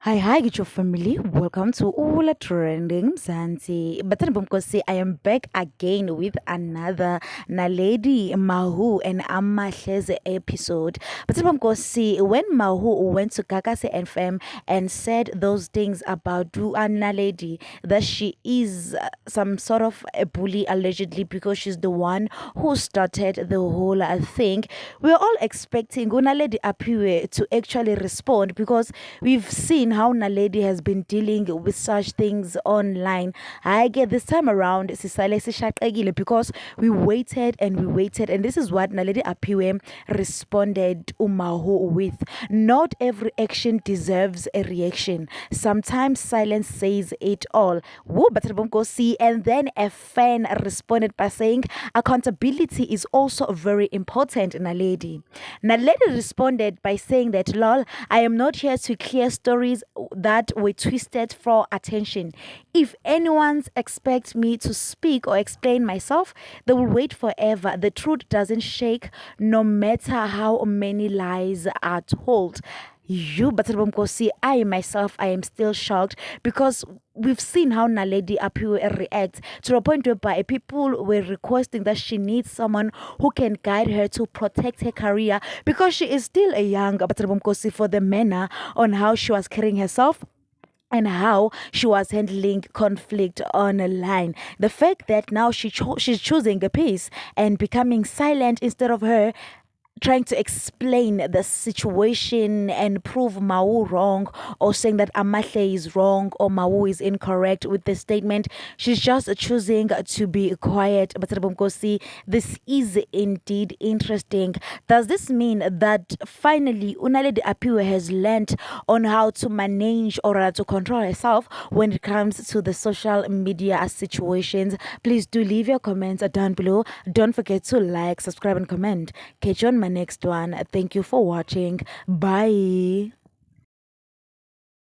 Hi, get your family. Welcome to Ula Trending Mzansi. But then I am back again with another Naledi Mahu and Amahleze episode. But then when Mahu went to Kakase FM and said those things about Naledi, that she is some sort of a bully allegedly because she's the one who started the whole thing, we're all expecting Naledi Apiwe to actually respond because we've seen how Naledi has been dealing with such things online. I get this time around sisale sishaqekile because we waited, and this is what Naledi Apiwe responded Umahu with. Not every action deserves a reaction. Sometimes silence says it all. Woo, but see, and then a fan responded by saying accountability is also very important, Naledi. Naledi responded by saying that, lol, I am not here to clear stories that were twisted for attention. If anyone expects me to speak or explain myself, they will wait forever. The truth doesn't shake no matter how many lies are told. You, but I myself, I am still shocked because we've seen how Naledi Apiwe reacts to a point whereby people were requesting that she needs someone who can guide her to protect her career because she is still a young Abatarabomkosi for the manner on how she was carrying herself and how she was handling conflict online. The fact that now she's choosing a peace and becoming silent instead of her trying to explain the situation and prove Mau wrong, or saying that Amahle is wrong or Mau is incorrect with the statement. She's just choosing to be quiet. But this is indeed interesting. Does this mean that finally Unaledi Apiwe has learned on how to manage or to control herself when it comes to the social media situations? Please do leave your comments down below. Don't forget to like, subscribe, and comment. Catch you on my next one. Thank you for watching. Bye.